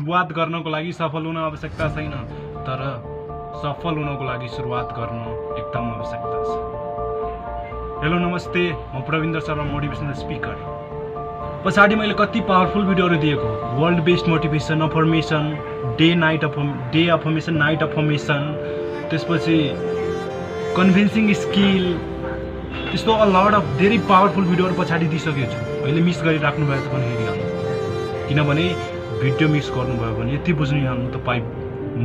सुरुवात गर्नको लागि सफल हुन आवश्यकता छैन, तर सफल हुनको लागि सुरुवात गर्न एकदम आवश्यकता छ। हेलो नमस्ते, म प्रविन्द्र शर्मा, मोटिभेसनल स्पिकर। पछाडि मैले कति पावरफुल भिडियोहरू दिएको, world based motivation, affirmation, day affirmation, night affirmation, त्यसपछि कन्भिन्सिङ स्किल, त्यस्तो अ लट अफ धेरै पावरफुल भिडियोहरू पछाडि दिइसकेको छु। अहिले मिस गरिराख्नु भएको छ भने हेरिहाल्नु, किनभने भिडियो मिस गर्नुभयो भने यति बुझ्नु तपाईँ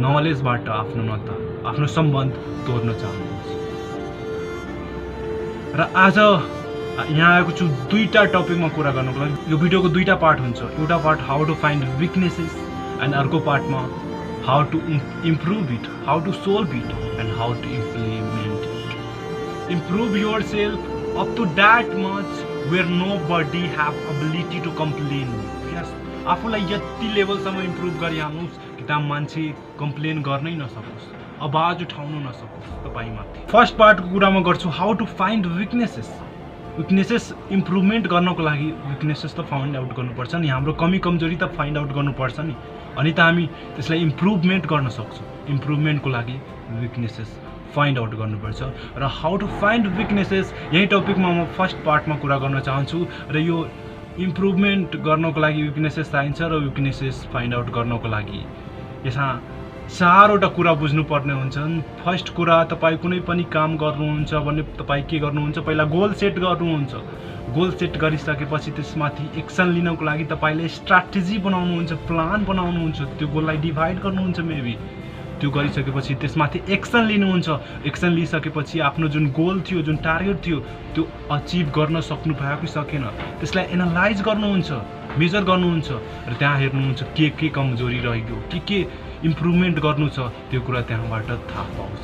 नलेजबाट आफ्नो सम्बन्ध तोड्न चाहनुहुन्छ। र आज यहाँ आएको छु दुईटा टपिकमा कुरा गर्नको लागि। यो भिडियोको दुईटा पार्ट हुन्छ। एउटा part how to find weaknesses and अर्को पार्टमा how to improve it, how to solve it and how to implement it. Improve yourself up to that much where nobody have ability to complain. Yes, आफूलाई यति लेभलसम्म improve गरिहाल्नुहोस् कि त्यहाँ मान्छे complain गर्नै नसकोस्, आवाज उठाउन नसकोस् तपाईँमाथि। फर्स्ट पार्टको कुरा म गर्छु how to find weaknesses improvement गर्नको लागि विकनेसेस त फाइन्ड आउट गर्नुपर्छ नि, हाम्रो कमी कमजोरी त फाइन्ड आउट गर्नुपर्छ नि, अनि त हामी त्यसलाई इम्प्रुभमेन्ट गर्न सक्छौँ। इम्प्रुभमेन्टको लागि विकनेसेस फाइन्ड आउट गर्नुपर्छ। र हाउ टु फाइन्ड विकनेसेस यही टपिकमा म फर्स्ट पार्टमा कुरा गर्न चाहन्छु। र यो इम्प्रुभमेन्ट गर्नको लागि विकनेसेस चाहिन्छ र विकनेसेस फाइन्ड आउट गर्नको लागि यसमा चारवटा कुरा बुझ्नुपर्ने हुन्छन्। फर्स्ट कुरा, तपाईँ कुनै पनि काम गर्नुहुन्छ भने तपाईँ के गर्नुहुन्छ, पहिला गोल सेट गर्नुहुन्छ। गोल सेट गरिसकेपछि त्यसमाथि एक्सन लिनको लागि तपाईँले स्ट्राटेजी बनाउनुहुन्छ, प्लान बनाउनुहुन्छ, त्यो गोललाई डिभाइड गर्नुहुन्छ मेबी। त्यो गरिसकेपछि त्यसमाथि एक्सन लिनुहुन्छ। एक्सन लिइसकेपछि आफ्नो जुन गोल थियो, जुन टार्गेट थियो, त्यो अचिभ गर्न सक्नु भयो कि सकेन, त्यसलाई एनालाइज गर्नुहुन्छ, मेजर गर्नुहुन्छ र त्यहाँ हेर्नुहुन्छ के कमजोरी रह्यो, के इम्प्रुभमेन्ट गर्नु छ, त्यो कुरा त्यहाँबाट थाहा पाउँछ।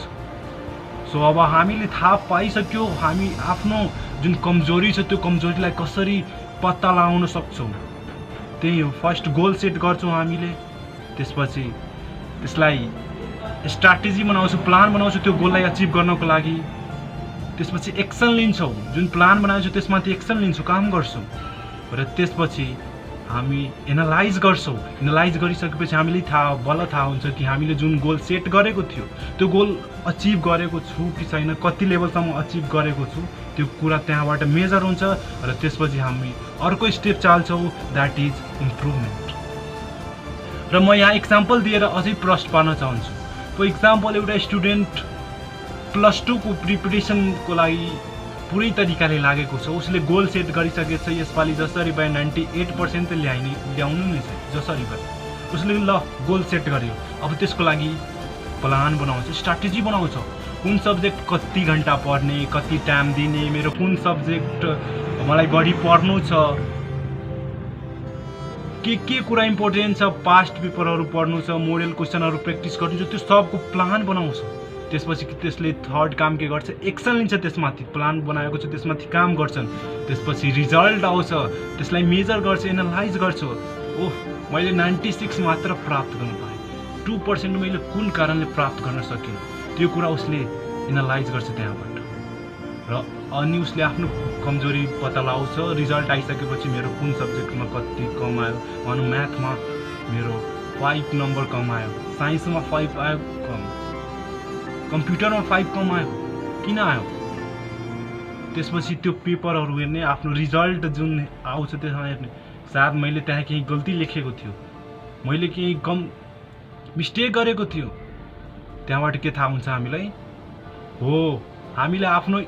सो अब हामीले थाहा पाइसक्यो हामी आफ्नो जुन कमजोरी छ त्यो कमजोरीलाई कसरी पत्ता लगाउन सक्छौँ, त्यही हो। फर्स्ट गोल सेट गर्छौँ हामीले, त्यसपछि त्यसलाई स्ट्राटेजी बनाउँछौँ, प्लान बनाउँछौँ त्यो गोललाई अचिभ गर्नको लागि। त्यसपछि एक्सन लिन्छौँ, जुन प्लान बनाउँछौँ त्यसमाथि एक्सन लिन्छौँ, काम गर्छौँ। र त्यसपछि हामी एनालाइज गर्छौँ। एनालाइज गरिसकेपछि हामीले बल्ल थाहा हुन्छ कि हामीले जुन गोल सेट गरेको थियो त्यो गोल अचिभ गरेको छु कि छैन, कति लेभलसम्म अचिभ गरेको छु, त्यो कुरा त्यहाँबाट मेजर हुन्छ। र त्यसपछि हामी अर्को स्टेप चाल्छौँ, द्याट इज इम्प्रुभमेन्ट। र म यहाँ इक्जाम्पल दिएर अझै प्रश्न पार्न चाहन्छु। फर इक्जाम्पल, एउटा स्टुडेन्ट +2 को प्रिपरेसनको लागि पुरै तरिकाले लागेको छ। उसले गोल सेट गरिसकेको छ, यसपालि जसरी भए 98% त ल्याउनु नै छ, जसरी भए उसले ल गोल सेट गर्यो। अब त्यसको लागि प्लान बनाउँछ, स्ट्राटेजी बनाउँछ, कुन सब्जेक्ट कति घन्टा पढ्ने, कति टाइम दिने, मेरो कुन सब्जेक्ट मलाई बढी पढ्नु छ, के कुरा इम्पोर्टेन्ट छ, पास्ट पेपरहरू पढ्नु छ, मोडल क्वेसनहरू प्र्याक्टिस गर्नु छ, त्यो सबको प्लान बनाउँछ। त्यसपछि त्यसले थर्ड काम के गर्छ, एक्सन लिन्छ। त्यसमाथि प्लान बनाएको छ त्यसमाथि काम गर्छन्। त्यसपछि रिजल्ट आउँछ, त्यसलाई मेजर गर्छ, एनालाइज गर्छ। ओह, मैले 96 मात्र प्राप्त गर्नु पाएँ, 2% मैले कुन कारणले प्राप्त गर्न सकिनँ, त्यो कुरा उसले एनालाइज गर्छ त्यहाँबाट। र अनि उसले आफ्नो कमजोरी पत्ता लगाउँछ। रिजल्ट आइसकेपछि मेरो कुन सब्जेक्टमा कति कम आयो, भनौँ म्याथमा मेरो 5 नम्बर कम आयो, साइन्समा 5 आयो कम, कम्प्युटरमा 5 कम आयो, किन आयो? त्यसपछि त्यो पेपरहरू हेर्ने, आफ्नो रिजल्ट जुन आउँछ त्यसमा हेर्ने, सायद मैले त्यहाँ केही गल्ती लेखेको थियो, मैले केही कम मिस्टेक गरेको थियो। त्यहाँबाट के थाहा हुन्छ हामीलाई, हो हामीले आफ्नो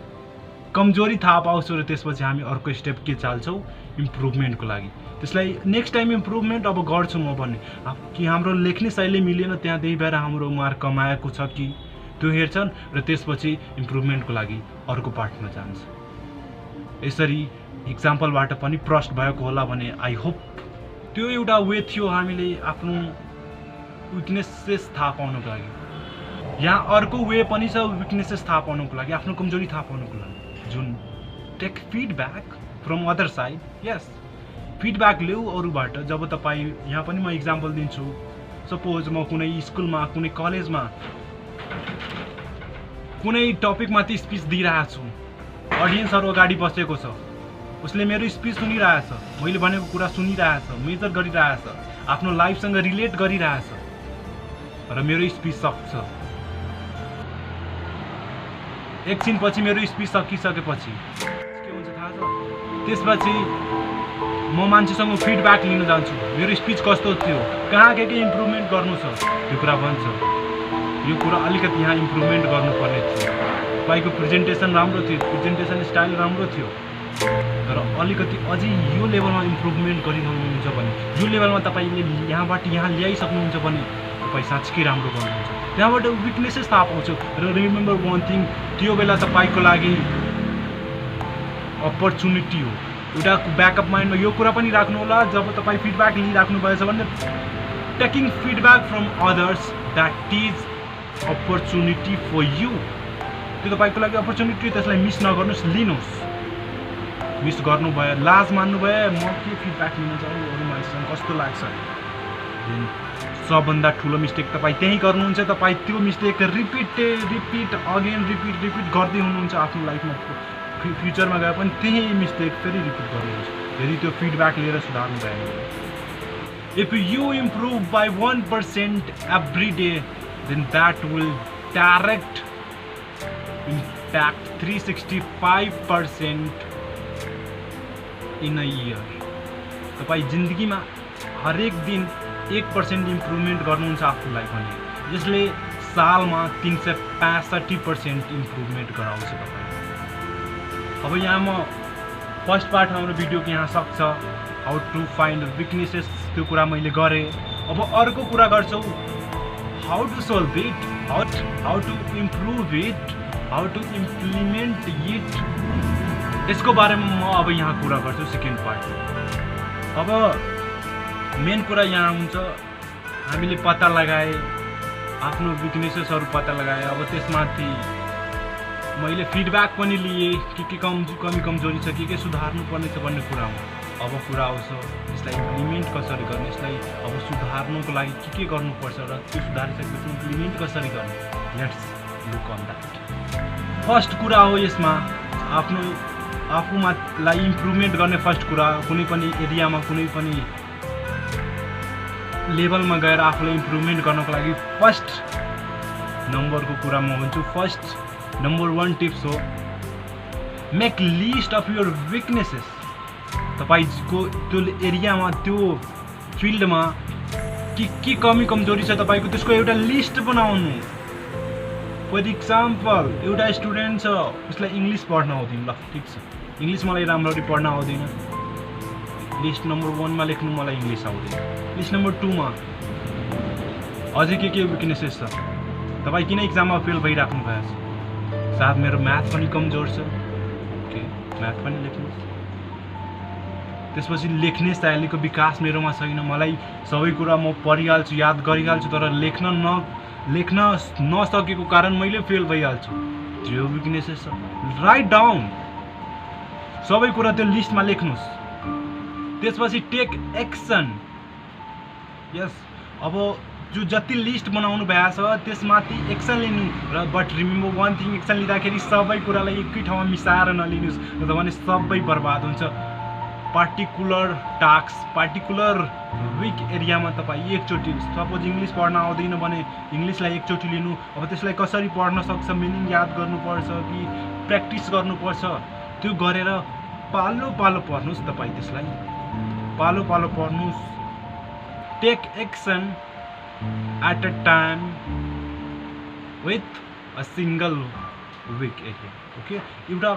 कमजोरी थाहा पाउँछौँ। र त्यसपछि हामी अर्को स्टेप के चाल्छौँ, इम्प्रुभमेन्टको लागि। त्यसलाई नेक्स्ट टाइम इम्प्रुभमेन्ट अब गर्छौँ म भन्ने कि हाम्रो लेख्ने शैली मिलेन, त्यहाँ त्यही भएर हाम्रो मार्क कमाएको छ कि, त्यो हेर्छन्। र त्यसपछि इम्प्रुभमेन्टको लागि अर्को पार्टमा जान्छ। यसरी इक्जाम्पलबाट पनि प्रश्न भएको होला भने आई होप त्यो एउटा वे थियो हामीले आफ्नो विकनेसेस थाहा पाउनको लागि। यहाँ अर्को वे पनि छ विकनेसेस थाहा पाउनको लागि, आफ्नो कमजोरी थाहा पाउनको लागि, जुन take feedback from other side. Yes, feedback ल्याऊ अरूबाट। जब तपाईँ, यहाँ पनि म इक्जाम्पल दिन्छु, सपोज म कुनै स्कुलमा, कुनै कलेजमा कुनै टपिकमाथि स्पिच दिइरहेको छु, अडियन्सहरू अगाडि बसेको छ, उसले मेरो स्पिच सुनिरहेछ, मैले भनेको कुरा सुनिरहेछ, मेजर गरिरहेछ, आफ्नो लाइफसँग रिलेट गरिरहेछ र मेरो स्पिच सक्छ। एकछिनपछि मेरो स्पिच सकिसकेपछि के हुन्छ थाहा छ? त्यसपछि म मान्छेसँग फिडब्याक लिन जान्छु। मेरो स्पिच कस्तो थियो, कहाँ के इम्प्रुभमेन्ट गर्नु छ, त्यो कुरा भन्छ। यो कुरा अलिकति यहाँ इम्प्रुभमेन्ट गर्नुपर्ने थियो। तपाईँको प्रेजेन्टेसन राम्रो थियो, प्रेजेन्टेसन स्टाइल राम्रो थियो, तर अलिकति अझै यो लेभलमा इम्प्रुभमेन्ट गरिरहनुहुन्छ भने, यो लेभलमा तपाईँले यहाँबाट यहाँ ल्याइसक्नुहुन्छ भने तपाईँ साँच्चै राम्रो गर्नुहुन्छ। त्यहाँबाट विकनेसेस थाहा पाउँछ। र रिमेम्बर वान थिङ, त्यो बेला तपाईँको लागि अपर्च्युनिटी हो। एउटा ब्याकअप माइन्डमा यो कुरा पनि राख्नु होला, जब तपाईँ फिडब्याक लिइराख्नु भएछ भने taking feedback from others that is opportunity for you. त्यो तपाईँको लागि अपर्च्युनिटी, त्यसलाई मिस नगर्नुहोस्, लिनुहोस्। मिस गर्नुभयो, लाज मान्नुभयो, म के फिडब्याक लिन जाउँ, अरू मान्छेसँग कस्तो लाग्छ, सबभन्दा ठुलो मिस्टेक तपाईँ त्यहीँ गर्नुहुन्छ। तपाईँ त्यो मिस्टेक रिपिट अगेन गर्दै हुनुहुन्छ आफ्नो लाइफमा। फ्युचरमा गए पनि त्यही मिस्टेक फेरि रिपिट गर्नुहुन्छ यदि त्यो फिडब्याक लिएर सुधार्नु भएन। If you improve by 1% every day, then that will direct impact 365% in a year. तपाईँ जिन्दगीमा हरेक दिन 1% इम्प्रुभमेन्ट गर्नुहुन्छ आफ्नो लाइफमा, जसले सालमा 365% इम्प्रुभमेन्ट गराउँछ तपाईँ। अब यहाँ म फर्स्ट पार्ट हाम्रो भिडियोको यहाँ सक्छ, हाउ टु फाइन्ड विकनेसेस, त्यो कुरा मैले गरेँ। अब अर्को कुरा गर्छौँ, how to solve it, how to improve it, how to implement it, यसको बारेमा म अब यहाँ कुरा गर्छु सेकेन्ड पार्ट। अब मेन कुरा यहाँ हुन्छ, हामीले पत्ता लगाए, आफ्नो विकनेसेसहरू पत्ता लगाए। अब त्यसमाथि मैले फिडब्याक पनि लिए, के कमी कमजोरी छ, के सुधार्नु पर्ने छ भन्ने कुरा हो। अब कुरा आउँछ यसलाई इम्प्लिमेन्ट कसरी गर्ने, यसलाई अब सुधार्नुको लागि के गर्नुपर्छ र त्यो सुधारिसकेपछि इम्प्लिमेन्ट कसरी गर्ने। Let's look on that. First कुरा हो यसमा आफूलाई इम्प्रुभमेन्ट गर्ने। फर्स्ट कुरा, कुनै पनि एरियामा कुनै पनि लेभलमा गएर आफूलाई इम्प्रुभमेन्ट गर्नको लागि फर्स्ट नम्बरको कुरा म भन्छु। फर्स्ट नम्बर 1 टिप्स हो, make list of your weaknesses. तपाईँको त्यो एरियामा, त्यो फिल्डमा के कमी कमजोरी छ तपाईँको, त्यसको एउटा लिस्ट बनाउनु। फर इक्जाम्पल, एउटा स्टुडेन्ट छ, उसलाई इङ्ग्लिस पढ्न आउँदैन, ल ठिक छ, इङ्ग्लिस मलाई राम्ररी पढ्न आउँदैन, लिस्ट नम्बर 1 मा लेख्नु मलाई इङ्ग्लिस आउँदैन। लिस्ट नम्बर 2 मा अझै के विकनेसेस छ, तपाईँ किन इक्जाममा फेल भइराख्नु भएको छ, साथ मेरो म्याथ पनि कमजोर छ, ओके म्याथ पनि लेख्नुहोस्। त्यसपछि लेख्ने शैलीको विकास मेरोमा छैन, मलाई सबै कुरा म पढिहाल्छु, याद गरिहाल्छु, तर लेख्न नसकेको कारण मैले फेल भइहाल्छु, त्यो विकनेसेस छ। राइट डाउन सबै कुरा त्यो लिस्टमा लेख्नुहोस्। त्यसपछि टेक एक्सन। यस, अब जो जति लिस्ट बनाउनु भएको छ त्यसमाथि एक्सन लिनु। र but remember one thing, action लिँदाखेरि सबै कुरालाई एकै ठाउँमा मिसाएर नलिनुहोस्, नभए सबै बर्बाद हुन्छ। पार्टिकुलर टास्क, पार्टिकुलर विक एरियामा तपाईँ एकचोटि, सपोज इङ्ग्लिस पढ्न आउँदैन भने इङ्ग्लिसलाई एकचोटि लिनु। अब त्यसलाई कसरी पढ्न सक्छ, मिनिङ याद गर्नुपर्छ कि प्र्याक्टिस गर्नुपर्छ, त्यो गरेर पालो पालो पढ्नुहोस्। तपाईँ त्यसलाई पालो पालो पढ्नुहोस्। Take action at a time with a single weak area। Okay, एउटा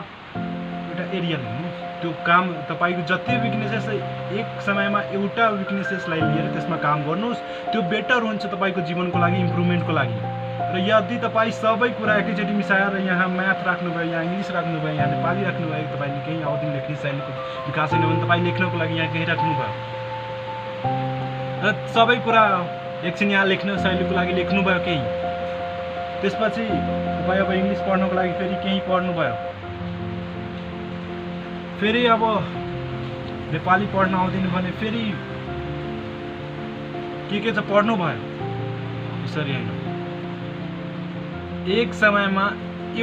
एरिया लिनुहोस्, त्यो काम तपाईँको जति विकनेसेस एक समयमा एउटा विकनेसेसलाई लिएर त्यसमा काम गर्नुहोस्, त्यो बेटर हुन्छ तपाईँको जीवनको लागि, इम्प्रुभमेन्टको लागि। र यदि तपाईँ सबै कुरा एकैचोटि मिसाएर यहाँ म्याथ राख्नुभयो, यहाँ इङ्ग्लिस राख्नुभयो, यहाँ नेपाली राख्नुभयो, तपाईँले केही आउँदैन, लेख्ने शैलीको विकास छैन भने तपाईँ लेख्नको लागि यहाँ केही राख्नुभयो, र सबै कुरा एकछिन यहाँ लेख्न शैलीको लागि लेख्नुभयो केही, त्यसपछि तपाईँ अब इङ्ग्लिस पढ्नको लागि फेरि केही पढ्नुभयो, फेरि अब नेपाली पढ्न आउँदैन भने फेरि के छ पढ्नुभयो। यसरी होइन, एक समयमा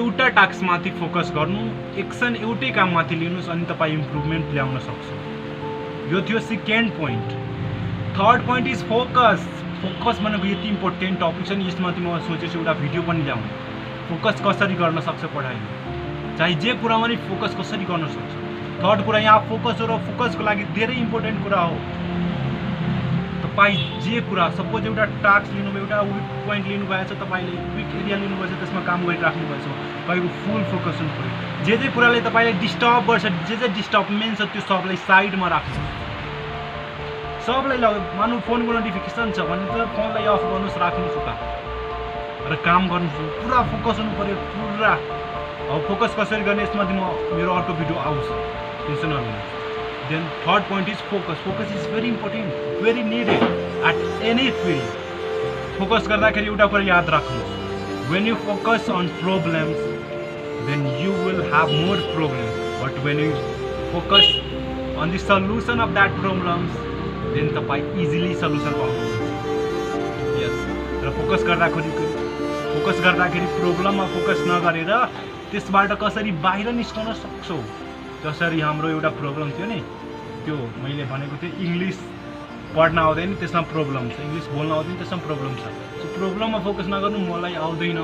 एउटा टास्कमाथि फोकस गर्नु, एक्सन एउटै काममाथि लिनुहोस्, अनि तपाईँ इम्प्रुभमेन्ट ल्याउन सक्छ। यो थियो second point. Third point is focus. Focus भनेको यति इम्पोर्टेन्ट टपिक छ नि, यसमा म सोचेछु एउटा भिडियो पनि ल्याउँ। फोकस कसरी गर्न सक्छ पढाइमा, चाहे जे कुरामा नि फोकस कसरी गर्न सक्छ। थर्ड कुरा यहाँ फोकस हो, र फोकसको लागि धेरै इम्पोर्टेन्ट कुरा हो। तपाईँ जे कुरा, सपोज एउटा टास्क लिनुभयो, एउटा विक पोइन्ट लिनुभएको छ, तपाईँले विक एरिया लिनुभएछ, त्यसमा काम गरिराख्नुभएछ, तपाईँको फुल फोकस हुनु पऱ्यो। जे कुराले तपाईँलाई डिस्टर्ब गर्छ, जे डिस्टर्बमेन्ट छ, त्यो सबलाई साइडमा राख्नु। सबलाई मानु फोनको नोटिफिकेसन छ भने त फोनलाई अफ गर्नुहोस्, राख्नुहोस् उता र काम गर्नुहोस्। पुरा फोकस हुनु पऱ्यो, पुरा। अब फोकस कसरी गर्ने यसमा मेरो अर्को भिडियो आउँछ, टेन्सन नलिनुहोस्। Then third point is focus. Focus is very important, very needed at any field. Focus गर्दाखेरि एउटा कुरा याद राख्नुहोस्, when you focus on problems then you will have more problems, but when you focus on the solution of that problems देन तपाईँ easily solution पाउनुहुन्छ। Yes, र focus गर्दाखेरि प्रब्लममा फोकस नगरेर त्यसबाट कसरी बाहिर निस्कन सक्छौ। जसरी हाम्रो एउटा प्रब्लम थियो नि, त्यो मैले भनेको थिएँ इङ्ग्लिस पढ्न आउँदैन, त्यसमा प्रब्लम छ, इङ्ग्लिस बोल्न आउँदैन, त्यसमा प्रब्लम छ। सो प्रब्लममा फोकस नगर्नु, मलाई आउँदैन,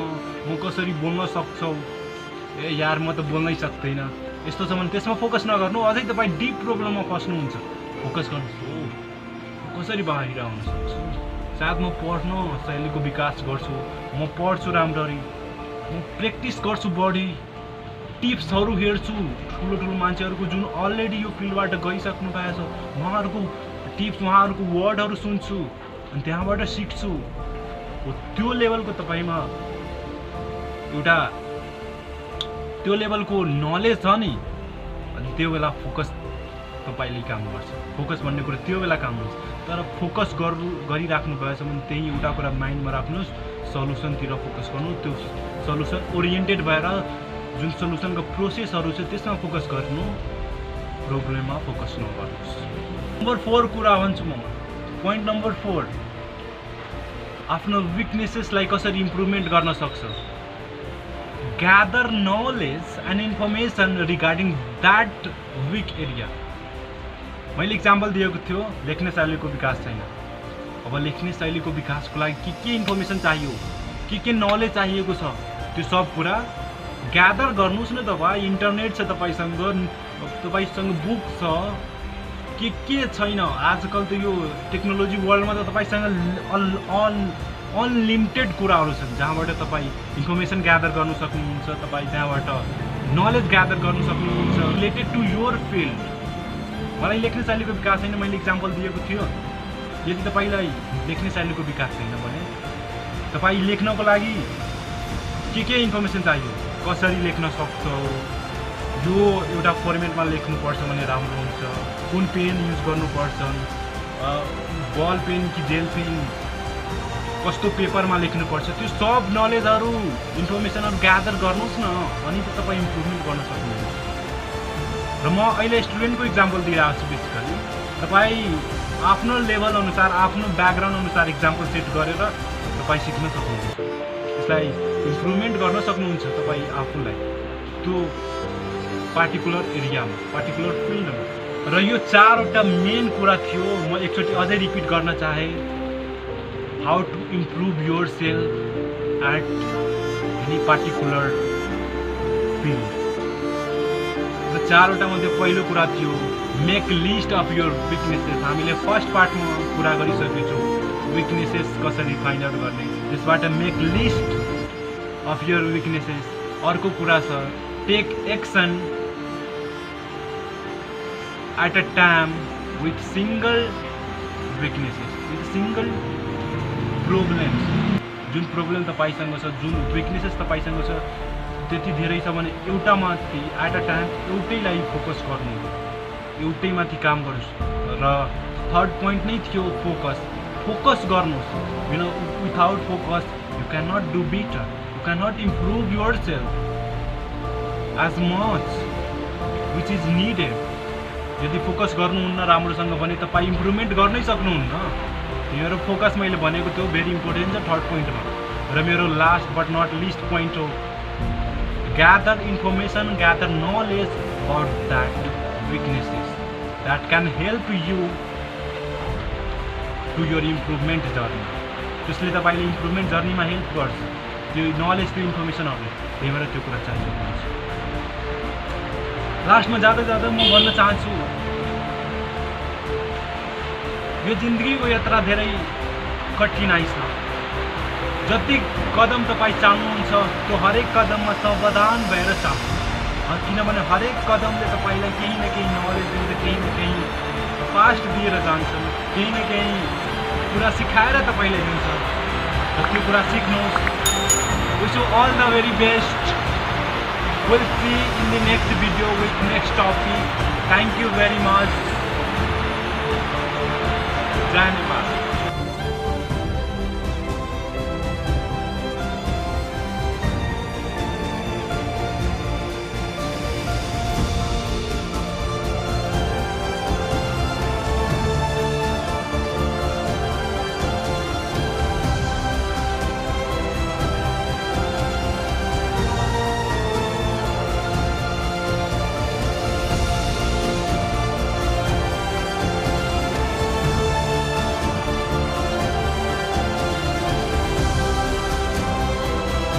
म कसरी बोल्न सक्छौ, ए यार म त बोल्नै सक्दैन, यस्तो छ भने त्यसमा फोकस नगर्नु, अझै तपाईँ डिप प्रब्लममा फस्नुहुन्छ। फोकस गर्नुहोस्, कसरी बाहिर आउन सक्छु। सायद म पढ्न शैलीको विकास गर्छु, म पढ्छु राम्ररी, म प्र्याक्टिस गर्छु, बढी टिप्सहरू हेर्छु, ठुलो मान्छेहरूको जुन अलरेडी यो फिल्डबाट गइसक्नु भएको छ, उहाँहरूको टिप्स, उहाँहरूको वर्डहरू सुन्छु अनि त्यहाँबाट सिक्छु। हो त्यो लेभलको तपाईँमा एउटा त्यो लेभलको नलेज छ नि, अनि त्यो बेला फोकस तपाईँले काम गर्छ। फोकस भन्ने कुरा त्यो बेला काम गर्छ। तर फोकस गरिराख्नु भएछ भने त्यही एउटा कुरा माइन्डमा राख्नुहोस्, सल्युसनतिर फोकस गर्नु। त्यो सल्युसन ओरिएन्टेड भएर जुन सल्युसनको प्रोसेसहरू छ त्यसमा फोकस गर्नु, प्रब्लममा फोकस नगर्नुहोस्। नम्बर 4 कुरा भन्छु म। पोइन्ट नम्बर 4, आफ्नो विकनेसेसलाई कसरी इम्प्रुभमेन्ट गर्न सक्छ। Gather knowledge and information regarding that weak area. मैले इक्जाम्पल दिएको थियो, लेख्ने शैलीको विकास छैन। अब लेख्ने शैलीको विकासको लागि के इन्फर्मेसन चाहियो, के नलेज चाहिएको छ, त्यो सब कुरा ग्यादर गर्नुहोस् न। तपाईँ इन्टरनेट छ, तपाईँसँग बुक छ, के छैन। आजकल त यो टेक्नोलोजी वर्ल्डमा त तपाईँसँग अनलिमिटेड कुराहरू छन्, जहाँबाट तपाईँ इन्फर्मेसन ग्यादर गर्नु सक्नुहुन्छ, तपाईँ त्यहाँबाट नलेज ग्यादर गर्नु सक्नुहुन्छ रिलेटेड टु योर फिल्ड। मलाई लेख्ने शैलीको विकास छैन, मैले इक्जाम्पल दिएको थियो। यदि तपाईँलाई लेख्ने शैलीको विकास छैन भने तपाईँ लेख्नको लागि के इन्फर्मेसन चाहियो, कसरी लेख्न सक्छौ, यो एउटा फर्मेटमा लेख्नुपर्छ भने राम्रो हुन्छ, कुन पेन युज गर्नुपर्छ, बल पेन कि जेल पेन, कस्तो पेपरमा लेख्नुपर्छ, त्यो सब नलेजहरू इन्फर्मेसनहरू ग्यादर गर्नुहोस् न, अनि त तपाईँ इम्प्रुभमेन्ट गर्न सक्नुहुन्छ। र म अहिले स्टुडेन्टको इक्जाम्पल दिइरहेको छु। बेसिकली तपाईँ आफ्नो लेभल अनुसार, आफ्नो ब्याकग्राउन्ड अनुसार इक्जाम्पल सेट गरेर तपाईँ सिक्न सक्नुहुन्छ, त्यसलाई इम्प्रुभमेन्ट गर्न सक्नुहुन्छ तपाईँ आफूलाई त्यो पार्टिकुलर एरियामा, पार्टिकुलर फिल्डमा। र यो 4वटा मेन कुरा थियो, म एकचोटि अझै रिपिट गर्न चाहे। How to improve yourself at any particular field. र 4वटा मध्ये पहिलो कुरा थियो make list of your weaknesses. हामीले फर्स्ट पार्टमा कुरा गरिसकेछौँ विकनेसेस कसरी फाइन्ड आउट गर्ने, त्यसबाट make list of your weaknesses. अर्को कुरा छ take action at a time with single weaknesses, with single problems. जुन प्रब्लम तपाईँसँग छ, जुन विकनेसेस तपाईँसँग छ, त्यति धेरै छ भने एउटा माथि एट अ टाइम एउटैलाई फोकस गर्नु, एउटैमाथि काम गर्नुहोस्। र थर्ड पोइन्ट नै थियो फोकस। फोकस गर्नुहोस्, without focus you can not do better, you can not improve yourself as much which is needed. यदि फोकस गर्नुहुन्न राम्रोसँग भने तपाईँ इम्प्रुभमेन्ट गर्नै सक्नुहुन्न। मेरो फोकस मैले भनेको थियो भेरी इम्पोर्टेन्ट छ थर्ड पोइन्टमा। र मेरो last but not least point हो gather information, gather knowledge about that weaknesses that can help you to your improvement जर्नी। त्यसले तपाईँले इम्प्रुभमेन्ट जर्नीमा हेल्प गर्छ। त्यो नलेज, त्यो इन्फर्मेसनहरूले, त्यही भएर त्यो कुरा चाहिएको हुन्छ। लास्टमा जाँदा जाँदा म भन्न चाहन्छु, यो जिन्दगीको यात्रा धेरै कठिनाइ छ। जति कदम तपाईँ चाल्नुहुन्छ त्यो हरेक कदममा सावधान भएर चाल्नु, किनभने हरेक कदमले तपाईँलाई केही न केही नलेज दिन्छ, केही न केही फास्ट दिएर जान्छ, केही न केही कुरा सिकाएर तपाईँले दिन्छ। र त्यो कुरा सिक्नुहोस्। Wish you all the very best. Will see in the next video with next topic. Thank you very much. जय नेपाल।